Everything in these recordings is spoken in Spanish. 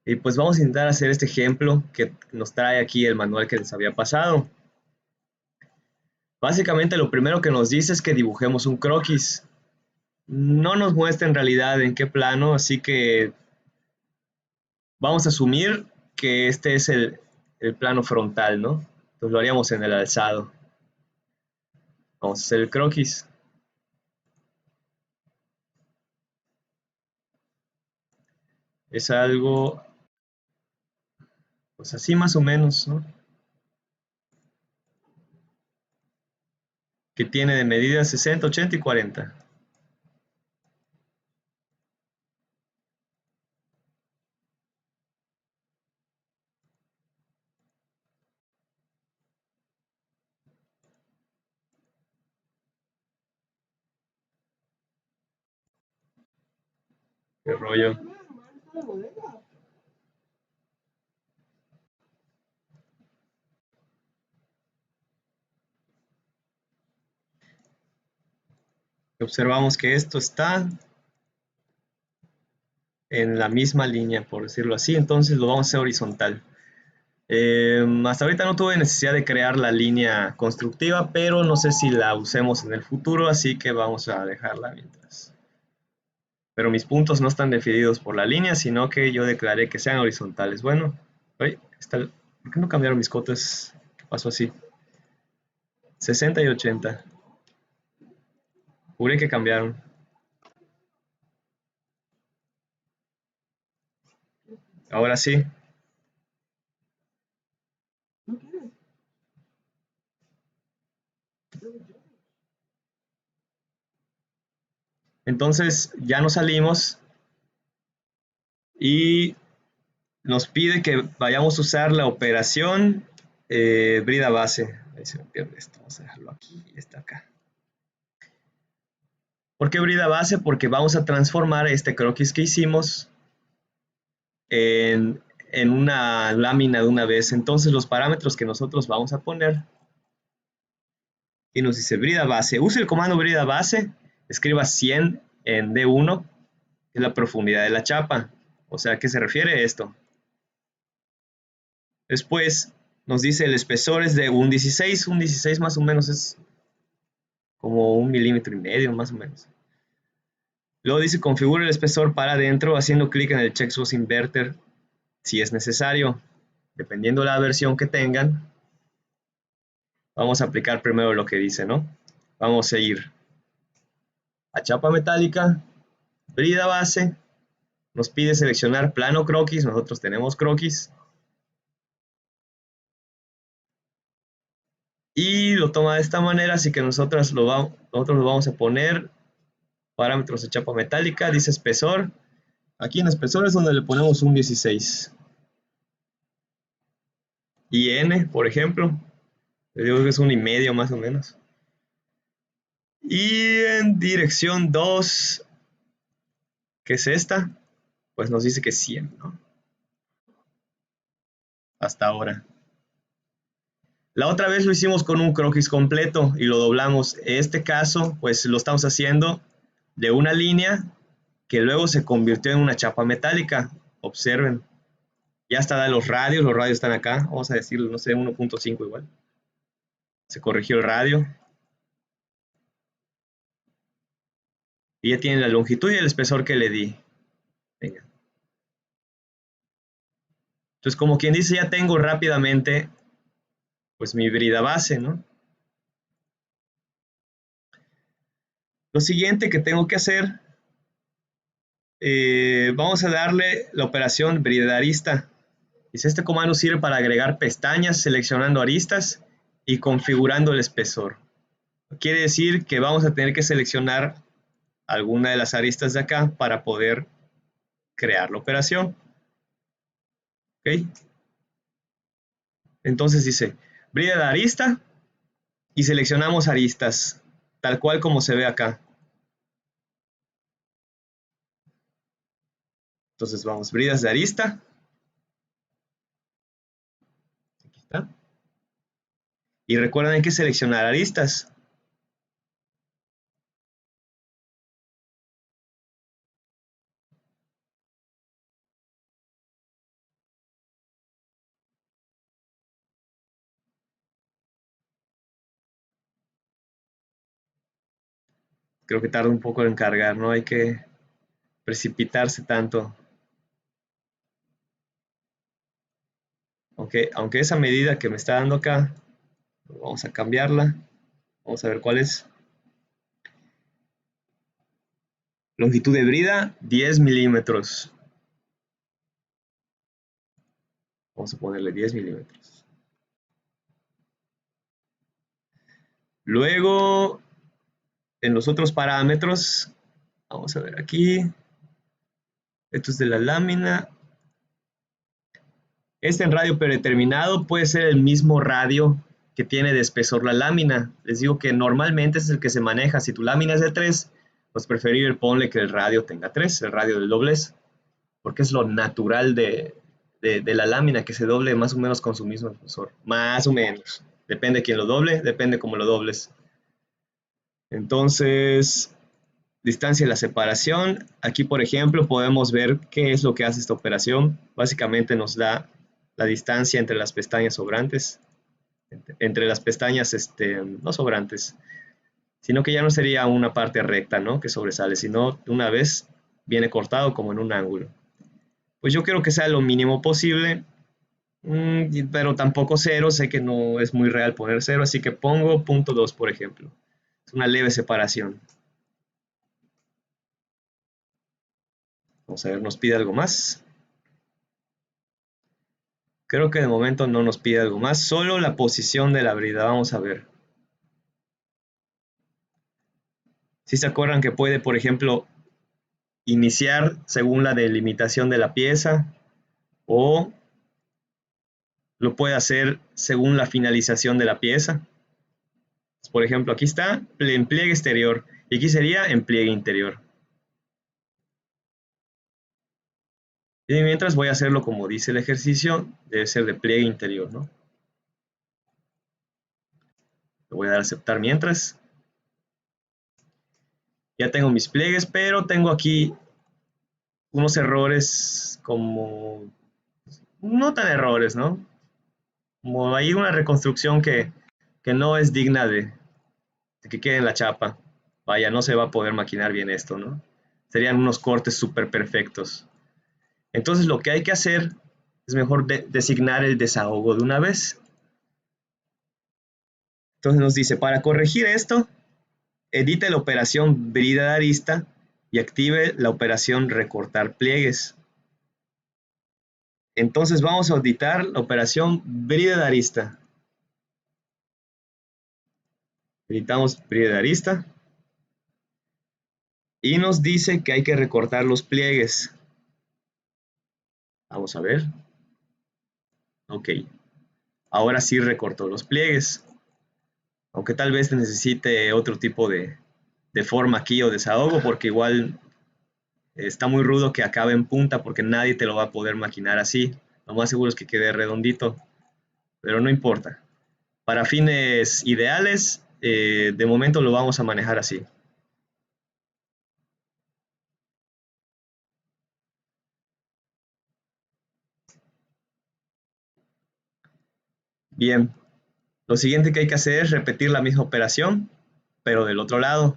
Y pues vamos a intentar hacer este ejemplo que nos trae aquí el manual que les había pasado. Básicamente lo primero que nos dice es que dibujemos un croquis. No nos muestra en realidad en qué plano, así que vamos a asumir que este es el plano frontal, ¿no? Entonces lo haríamos en el alzado. Vamos a hacer el croquis. Es algo, pues así más o menos, ¿no? Que tiene de medida 60, 80 y 40. Qué rollo. Observamos que esto está en la misma línea, por decirlo así, entonces lo vamos a hacer horizontal. Hasta ahorita no tuve necesidad de crear la línea constructiva, pero no sé si la usemos en el futuro, así que vamos a dejarla mientras. Pero mis puntos no están definidos por la línea, sino que yo declaré que sean horizontales. Bueno, ¿por qué no cambiaron mis cotas? ¿Qué pasó así? 60 y 80. Juré que cambiaron. Ahora sí. Entonces ya nos salimos y nos pide que vayamos a usar la operación brida base. Ahí se me pierde esto. Vamos a dejarlo aquí y está acá. ¿Por qué brida base? Porque vamos a transformar este croquis que hicimos en una lámina de una vez. Entonces los parámetros que nosotros vamos a poner y nos dice brida base. Use el comando brida base, escriba 100 en D1, que es la profundidad de la chapa. O sea, ¿a qué se refiere esto? Después nos dice el espesor es de un 16 más o menos es como 1,5 mm más o menos. Luego dice configura el espesor para adentro haciendo clic en el checkbox inverter si es necesario. Dependiendo de la versión que tengan, vamos a aplicar primero lo que dice, ¿no? Vamos a ir a chapa metálica, brida base, nos pide seleccionar plano croquis, nosotros tenemos croquis, y lo toma de esta manera, así que nosotros lo vamos a poner parámetros de chapa metálica, dice espesor, aquí en espesor es donde le ponemos un 16, y N, por ejemplo, le digo que es 1,5 más o menos, y en dirección 2, que es esta, pues nos dice que es 100, ¿no? Hasta ahora. La otra vez lo hicimos con un croquis completo y lo doblamos. En este caso, pues lo estamos haciendo de una línea que luego se convirtió en una chapa metálica. Observen. Ya está los radios están acá. Vamos a decirlo, no sé, 1.5 igual. Se corrigió el radio. Y ya tiene la longitud y el espesor que le di. Venga. Entonces, como quien dice, ya tengo rápidamente pues mi brida base, ¿no? Lo siguiente que tengo que hacer, vamos a darle la operación brida arista. Dice, este comando sirve para agregar pestañas, seleccionando aristas y configurando el espesor. Quiere decir que vamos a tener que seleccionar alguna de las aristas de acá para poder crear la operación. ¿Ok? Entonces dice, brida de arista y seleccionamos aristas, tal cual como se ve acá. Entonces vamos, bridas de arista. Aquí está. Y recuerden hay que seleccionar aristas. Creo que tarda un poco en cargar, no hay que precipitarse tanto. Aunque esa medida que me está dando acá, vamos a cambiarla. Vamos a ver cuál es. Longitud de brida, 10 milímetros. Vamos a ponerle 10 milímetros. Luego, en los otros parámetros, vamos a ver aquí. Esto es de la lámina. Este en radio predeterminado puede ser el mismo radio que tiene de espesor la lámina. Les digo que normalmente es el que se maneja. Si tu lámina es de 3, pues preferible ponle que el radio tenga 3, el radio del doblez, porque es lo natural de la lámina, que se doble más o menos con su mismo espesor. Más o menos. Depende de quién lo doble, depende cómo lo dobles. Entonces, distancia de la separación. Aquí, por ejemplo, podemos ver qué es lo que hace esta operación. Básicamente nos da la distancia entre las pestañas sobrantes, entre las pestañas no sobrantes, sino que ya no sería una parte recta, ¿no?, que sobresale, sino una vez viene cortado como en un ángulo. Pues yo quiero que sea lo mínimo posible, pero tampoco cero, sé que no es muy real poner cero, así que pongo punto 2, por ejemplo. Es una leve separación. Vamos a ver, nos pide algo más. Creo que de momento no nos pide algo más, solo la posición de la brida. Vamos a ver. Si se acuerdan que puede, por ejemplo, iniciar según la delimitación de la pieza o lo puede hacer según la finalización de la pieza. Por ejemplo, aquí está en pliegue exterior y aquí sería en pliegue interior. Y mientras voy a hacerlo como dice el ejercicio, debe ser de pliegue interior, ¿no? Le voy a dar a aceptar mientras. Ya tengo mis pliegues, pero tengo aquí unos errores como, no tan errores, ¿no? Como hay una reconstrucción que no es digna de que quede en la chapa. Vaya, no se va a poder maquinar bien esto, ¿no? Serían unos cortes súper perfectos. Entonces lo que hay que hacer es mejor designar el desahogo de una vez. Entonces nos dice, para corregir esto, edite la operación brida de arista y active la operación recortar pliegues. Entonces vamos a auditar la operación brida de arista. Editamos brida de arista y nos dice que hay que recortar los pliegues. Vamos a ver. Ok. Ahora sí recortó los pliegues. Aunque tal vez necesite otro tipo de forma aquí o desahogo, porque igual está muy rudo que acabe en punta porque nadie te lo va a poder maquinar así. Lo más seguro es que quede redondito, pero no importa. Para fines ideales, de momento lo vamos a manejar así. Bien, lo siguiente que hay que hacer es repetir la misma operación, pero del otro lado.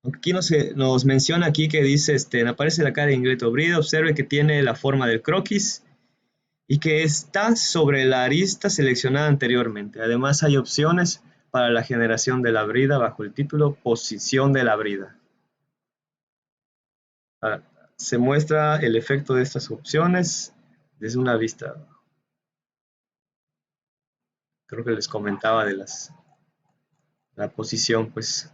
Aquí nos menciona aquí que dice, aparece la cara de Ingreto Brida, observe que tiene la forma del croquis y que está sobre la arista seleccionada anteriormente. Además hay opciones para la generación de la brida bajo el título Posición de la brida. Ah, se muestra el efecto de estas opciones desde una vista. Creo que les comentaba de la posición, pues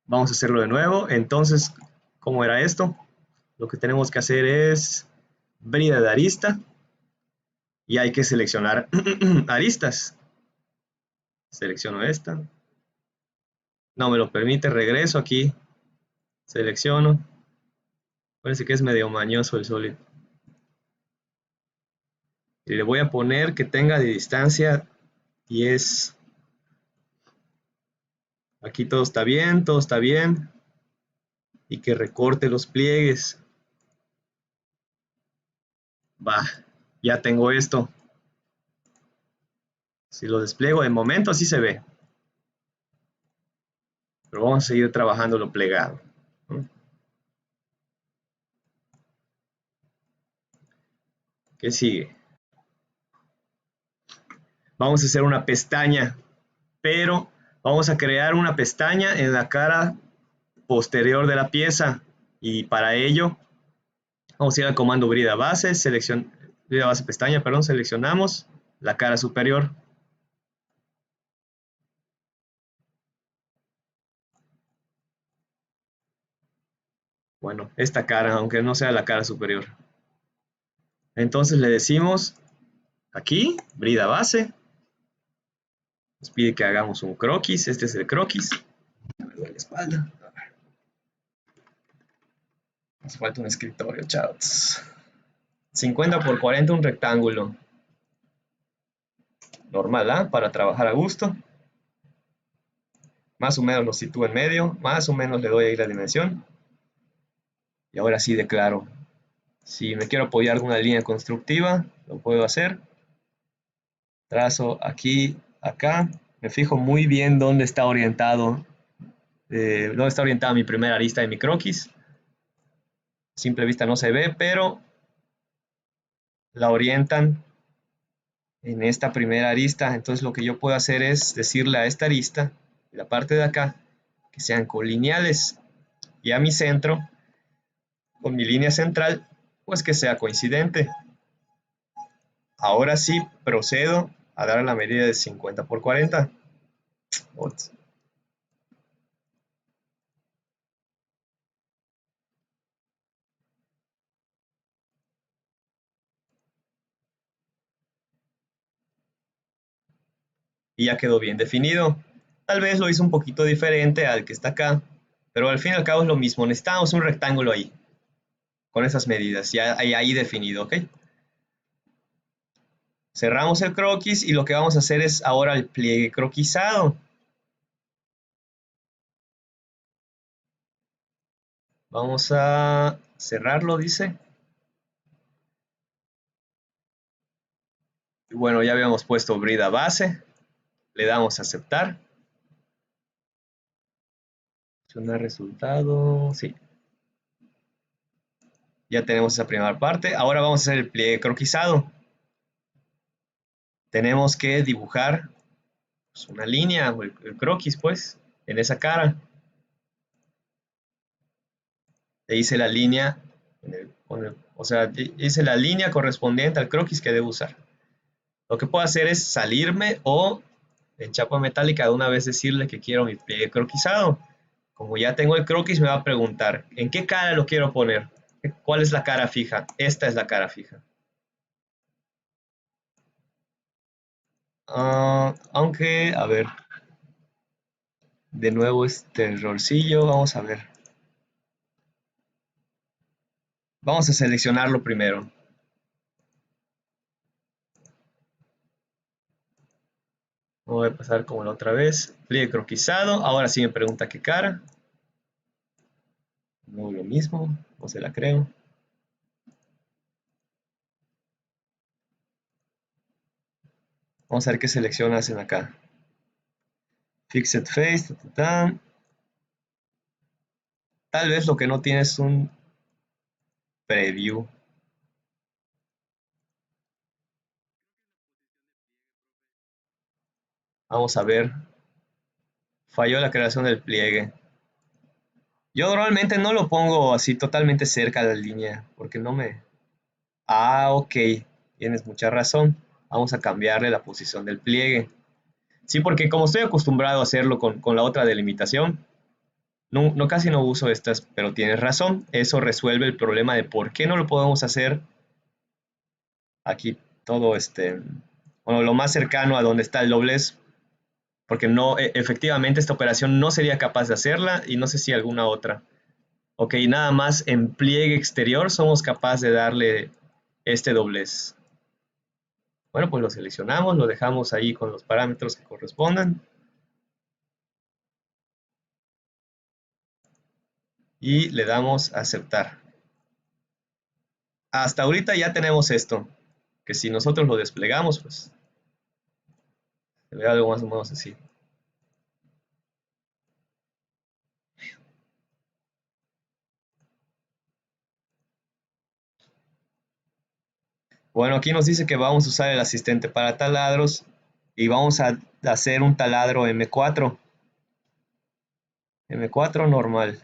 vamos a hacerlo de nuevo. Entonces, ¿cómo era esto? Lo que tenemos que hacer es brida de arista y hay que seleccionar aristas. Selecciono esta. No me lo permite, regreso aquí, selecciono. Parece que es medio mañoso el Solid. Y le voy a poner que tenga de distancia 10. Aquí todo está bien, todo está bien. Y que recorte los pliegues. Va, ya tengo esto. Si lo despliego de momento, así se ve. pero vamos a seguir trabajando lo plegado, ¿no? ¿Qué sigue? Vamos a hacer una pestaña, pero vamos a crear una pestaña en la cara posterior de la pieza, y para ello vamos a ir al comando brida base, brida base pestaña, perdón, seleccionamos la cara superior. Bueno, esta cara, aunque no sea la cara superior. Entonces le decimos aquí, brida base, nos pide que hagamos un croquis, este es el croquis. Me duele la espalda. Nos falta un escritorio, chavos. 50 por 40, un rectángulo. Normal, ¿ah? Para trabajar a gusto. Más o menos lo sitúo en medio, más o menos le doy ahí la dimensión. Y ahora sí declaro. Si me quiero apoyar con una línea constructiva, lo puedo hacer. Trazo aquí, acá. Me fijo muy bien dónde está orientada mi primera arista de mi croquis. A simple vista no se ve, pero la orientan en esta primera arista. Entonces lo que yo puedo hacer es decirle a esta arista, la parte de acá, que sean colineales, y a mi centro, con mi línea central, pues que sea coincidente. Ahora sí procedo a dar la medida de 50 por 40. Y ya quedó bien definido. Tal vez lo hice un poquito diferente al que está acá, pero al fin y al cabo es lo mismo. Necesitamos un rectángulo ahí, con esas medidas, ya ahí definido, ¿ok? Cerramos el croquis y lo que vamos a hacer es ahora el pliegue croquisado. Vamos a cerrarlo, dice. Y bueno, ya habíamos puesto brida base. Le damos a aceptar. Seleccionar resultado, sí. Ya tenemos esa primera parte. Ahora vamos a hacer el pliegue croquisado. Tenemos que dibujar pues, una línea, el croquis, pues, en esa cara. E hice la línea, o sea, hice la línea correspondiente al croquis que debo usar. Lo que puedo hacer es salirme o en chapa metálica de una vez decirle que quiero mi pliegue croquisado. Como ya tengo el croquis, me va a preguntar, ¿en qué cara lo quiero poner? ¿Cuál es la cara fija? Esta es la cara fija. Aunque, a ver, de nuevo este errorcillo, vamos a ver. Vamos a seleccionarlo primero. Voy a pasar como la otra vez. Pliegue croquisado. Ahora sí me pregunta qué cara. No lo mismo, no se la creo. Vamos a ver qué selección hacen acá. Fixed face, Tal vez lo que no tiene es un preview. Vamos a ver. Falló la creación del pliegue. Yo normalmente no lo pongo así totalmente cerca de la línea, porque no me... Ah, ok. Tienes mucha razón. Vamos a cambiarle la posición del pliegue. Sí, porque como estoy acostumbrado a hacerlo con la otra delimitación, casi no uso estas, pero tienes razón. Eso resuelve el problema de por qué no lo podemos hacer aquí todo bueno, lo más cercano a donde está el doblez, porque no, efectivamente esta operación no sería capaz de hacerla y no sé si alguna otra. Ok, nada más en pliegue exterior somos capaces de darle este doblez. Bueno, pues lo seleccionamos, lo dejamos ahí con los parámetros que correspondan. Y le damos a aceptar. Hasta ahorita ya tenemos esto, que si nosotros lo desplegamos, pues se ve algo más o menos así. Bueno, aquí nos dice que vamos a usar el asistente para taladros y vamos a hacer un taladro M4. M4 normal.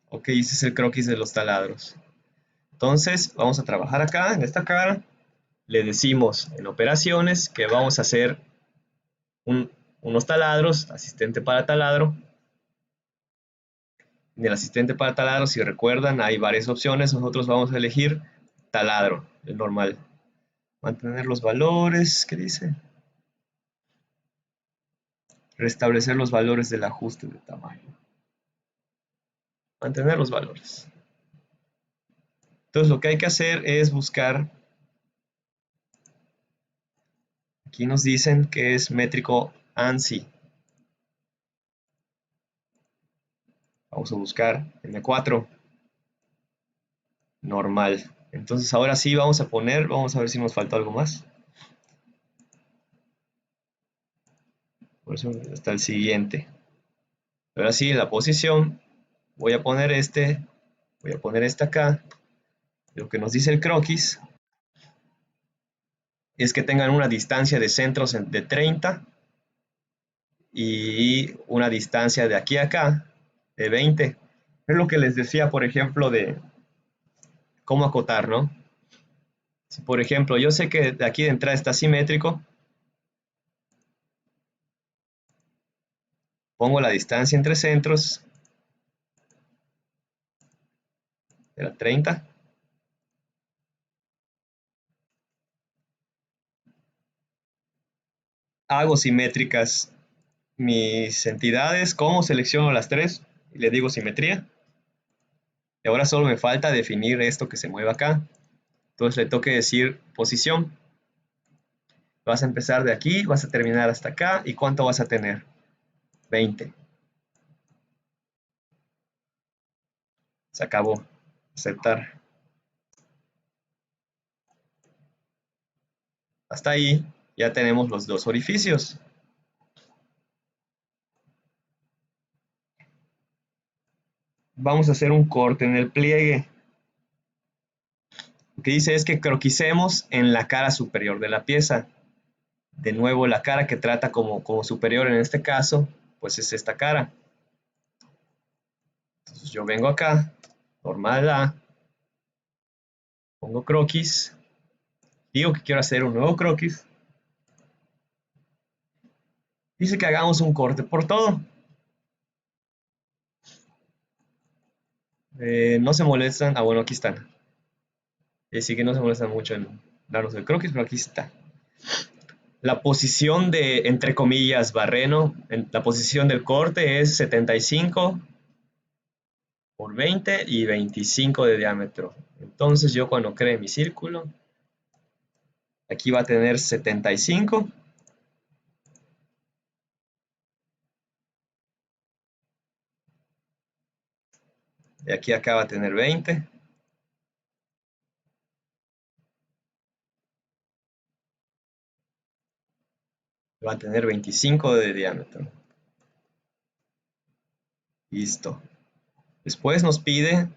Ok, ese es el croquis de los taladros. Entonces, vamos a trabajar acá, en esta cara. Le decimos en operaciones que vamos a hacer unos taladros, asistente para taladro. En el asistente para taladro, si recuerdan, hay varias opciones. Nosotros vamos a elegir taladro, el normal. Mantener los valores, ¿qué dice? Restablecer los valores del ajuste de tamaño. Mantener los valores. Entonces lo que hay que hacer es buscar, aquí nos dicen que es métrico ANSI. Vamos a buscar M4, normal. Entonces ahora sí vamos a poner, vamos a ver si nos falta algo más. Por eso está el siguiente. Ahora sí, la posición, voy a poner este acá. Lo que nos dice el croquis es que tengan una distancia de centros de 30 y una distancia de aquí a acá de 20. Es lo que les decía, por ejemplo, de cómo acotar, ¿no? Si, por ejemplo, yo sé que de aquí de entrada está simétrico, pongo la distancia entre centros, era 30. Hago simétricas mis entidades, como selecciono las tres y le digo simetría. Y ahora solo me falta definir esto que se mueve acá. Entonces le tengo que decir posición. Vas a empezar de aquí, vas a terminar hasta acá. ¿Y cuánto vas a tener? 20. Se acabó. Aceptar. Hasta ahí ya tenemos los dos orificios. Vamos a hacer un corte en el pliegue. Lo que dice es que croquisemos en la cara superior de la pieza. De nuevo, la cara que trata como superior en este caso, pues es esta cara. Entonces yo vengo acá, normal A, pongo croquis, digo que quiero hacer un nuevo croquis. Dice que hagamos un corte por todo. No se molestan. Ah, bueno, aquí están. Sí que no se molestan mucho en darnos el croquis, pero aquí está. La posición de, entre comillas, barreno, la posición del corte es 75 por 20 y 25 de diámetro. Entonces yo cuando cree mi círculo, aquí va a tener 75. Y aquí acá va a tener 20. Va a tener 25 de diámetro. Listo. Después nos pide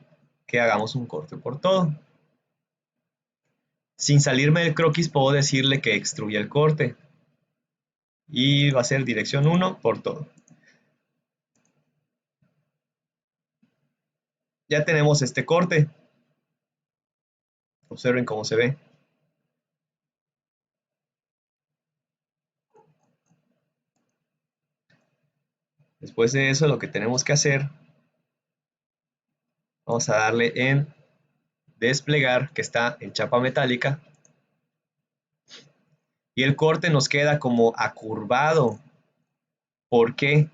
que hagamos un corte por todo. Sin salirme del croquis puedo decirle que extruya el corte. Y va a ser dirección 1 por todo. Ya tenemos este corte. Observen cómo se ve. Después de eso, lo que tenemos que hacer, vamos a darle en desplegar, que está en chapa metálica. Y el corte nos queda como acurvado. ¿Por qué?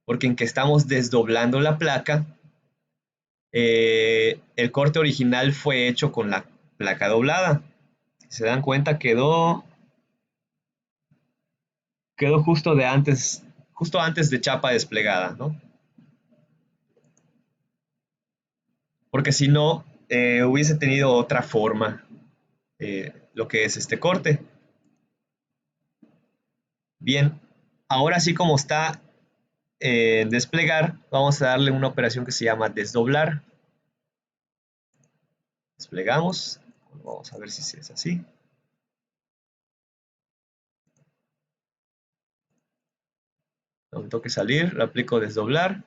Porque en que estamos desdoblando la placa, el corte original fue hecho con la placa doblada. Si se dan cuenta, quedó justo antes de chapa desplegada, ¿no? Porque si no, hubiese tenido otra forma lo que es este corte. Bien, ahora sí como está en desplegar, vamos a darle una operación que se llama desdoblar. Desplegamos. Vamos a ver si es así. No me toque salir, le aplico desdoblar.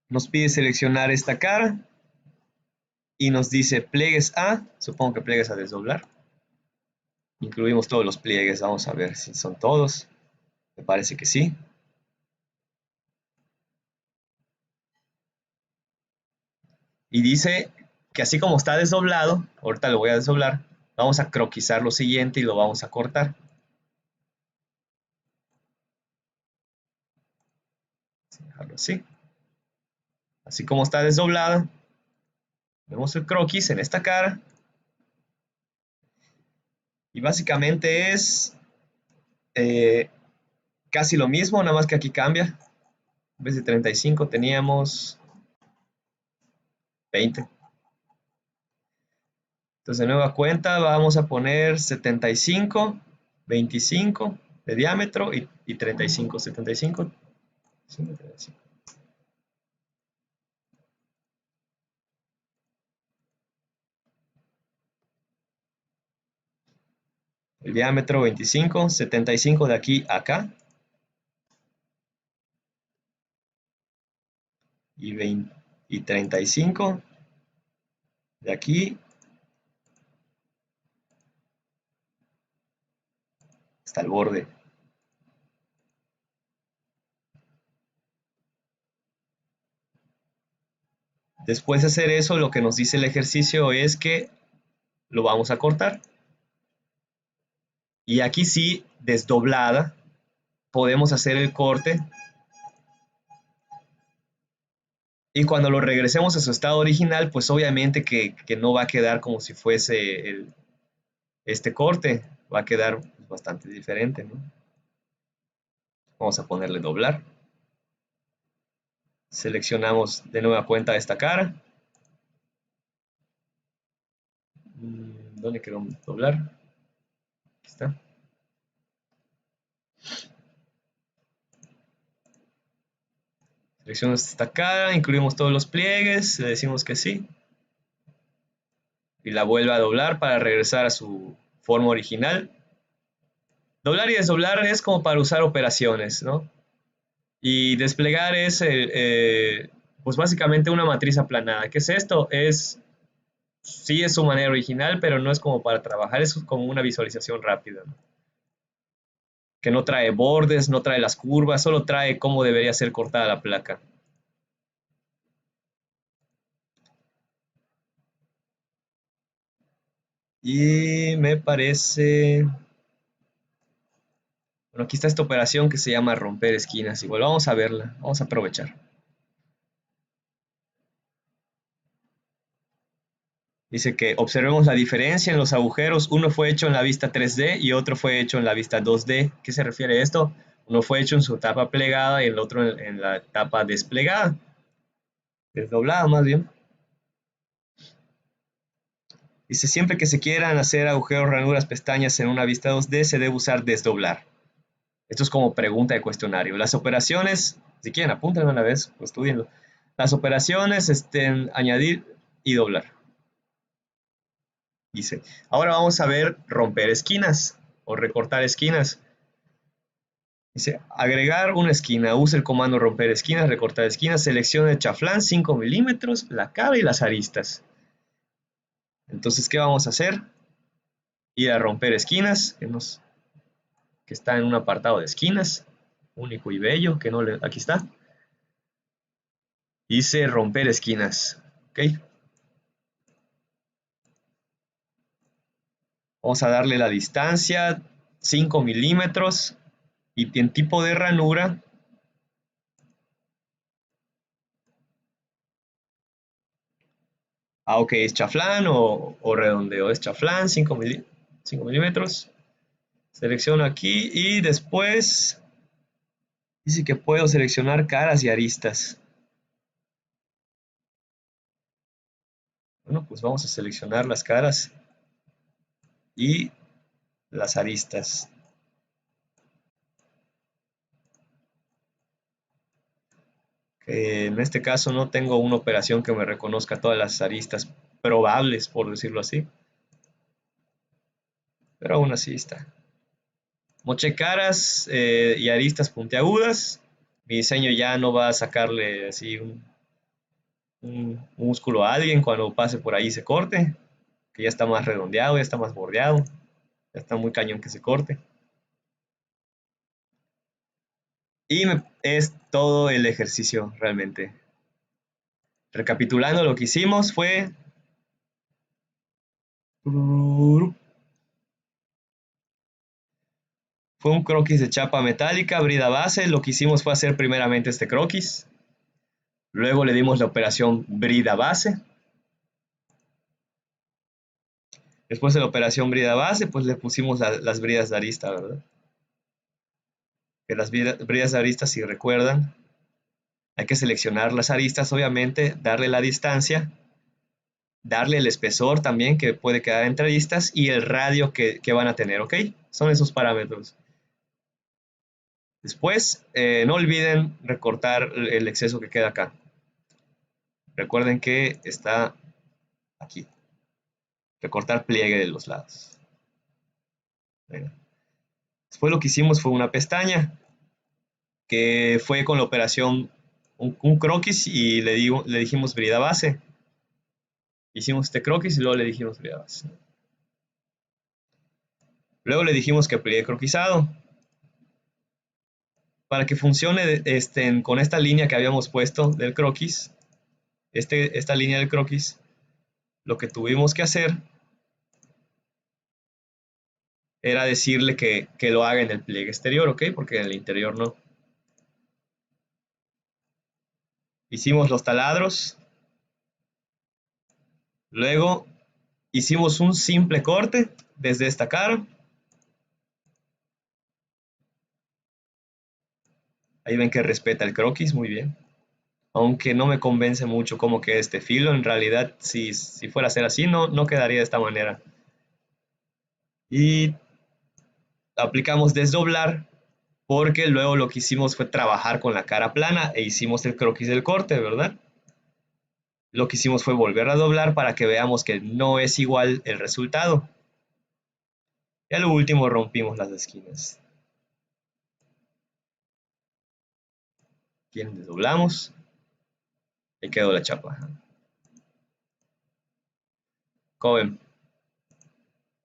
Nos pide seleccionar esta cara y nos dice pliegues a, supongo que pliegues a desdoblar. Incluimos todos los pliegues, vamos a ver si son todos. Me parece que sí. Y dice que así como está desdoblado, ahorita lo voy a desdoblar, vamos a croquisar lo siguiente y lo vamos a cortar. Dejarlo así. Así como está desdoblado, vemos el croquis en esta cara. Y básicamente es casi lo mismo, nada más que aquí cambia. En vez de 35 teníamos 20. Entonces de nueva cuenta vamos a poner 75, 25 de diámetro y 35, 75, 35. El diámetro 25, 75 de aquí a acá y, 20, y 35 de aquí hasta el borde. Después de hacer eso, lo que nos dice el ejercicio es que lo vamos a cortar. Y aquí sí, desdoblada, podemos hacer el corte. Y cuando lo regresemos a su estado original, pues obviamente que no va a quedar como si fuese este corte. Va a quedar bastante diferente, ¿no? Vamos a ponerle doblar. Seleccionamos de nueva cuenta esta cara. ¿Dónde quedó doblar? Aquí está. Seleccionamos esta cara, incluimos todos los pliegues, le decimos que sí. Y la vuelve a doblar para regresar a su forma original. Doblar y desdoblar es como para usar operaciones, ¿no? Y desplegar es, pues básicamente una matriz aplanada. ¿Qué es esto? Sí es su manera original, pero no es como para trabajar, es como una visualización rápida, ¿no? Que no trae bordes, no trae las curvas, solo trae cómo debería ser cortada la placa. Y me parece... Bueno, aquí está esta operación que se llama romper esquinas. Igual vamos a verla, vamos a aprovechar. Dice que observemos la diferencia en los agujeros. Uno fue hecho en la vista 3D y otro fue hecho en la vista 2D. ¿Qué se refiere a esto? Uno fue hecho en su tapa plegada y el otro en la tapa desplegada. Desdoblada más bien. Dice, siempre que se quieran hacer agujeros, ranuras, pestañas en una vista 2D, se debe usar desdoblar. Esto es como pregunta de cuestionario. Las operaciones, si quieren, apúntenlo una vez o estudienlo. Las operaciones, añadir y doblar. Dice, ahora vamos a ver romper esquinas o recortar esquinas. Dice, agregar una esquina. Use el comando romper esquinas, recortar esquinas. Seleccione el chaflán 5 milímetros, la cara y las aristas. Entonces, ¿qué vamos a hacer? Ir a romper esquinas, que está en un apartado de esquinas, único y bello, que no le, aquí está. Dice romper esquinas. ¿Ok? Vamos a darle la distancia, 5 milímetros. Y en tipo de ranura, ok, es chaflán o redondeo, es chaflán, 5 milímetros. Selecciono aquí y después dice que puedo seleccionar caras y aristas. Bueno, pues vamos a seleccionar las caras y las aristas. que en este caso no tengo una operación que me reconozca todas las aristas probables, por decirlo así, pero aún así está. Mochecaras y aristas puntiagudas. Mi diseño ya no va a sacarle así un músculo a alguien cuando pase por ahí y se corte, que ya está más redondeado, ya está más bordeado, ya está muy cañón que se corte. Y es todo el ejercicio realmente. Recapitulando, lo que hicimos fue un croquis de chapa metálica, brida base. Lo que hicimos fue hacer primeramente este croquis. Luego le dimos la operación brida base. Después de la operación brida base, pues le pusimos las bridas de arista, ¿verdad? Que las bridas de arista, si recuerdan, hay que seleccionar las aristas, obviamente, darle la distancia, darle el espesor también que puede quedar entre aristas y el radio que van a tener, ¿ok? Son esos parámetros. Después, no olviden recortar el exceso que queda acá. Recuerden que está aquí. Recortar pliegue de los lados. Venga. Después lo que hicimos fue una pestaña que fue con la operación un croquis y le dijimos brida base. Hicimos este croquis y luego le dijimos brida base. Luego le dijimos que pliegue croquisado. Para que funcione con esta línea que habíamos puesto del croquis, esta línea del croquis, lo que tuvimos que hacer era decirle que lo haga en el pliegue exterior, ¿ok? Porque en el interior no. Hicimos los taladros, luego hicimos un simple corte desde esta cara. Ahí ven que respeta el croquis, muy bien. Aunque no me convence mucho cómo queda este filo, en realidad si fuera a ser así no quedaría de esta manera. Y aplicamos desdoblar porque luego lo que hicimos fue trabajar con la cara plana e hicimos el croquis del corte, ¿verdad? Lo que hicimos fue volver a doblar para que veamos que no es igual el resultado. Y a lo último rompimos las esquinas. Aquí desdoblamos y quedó la chapa. Como ven,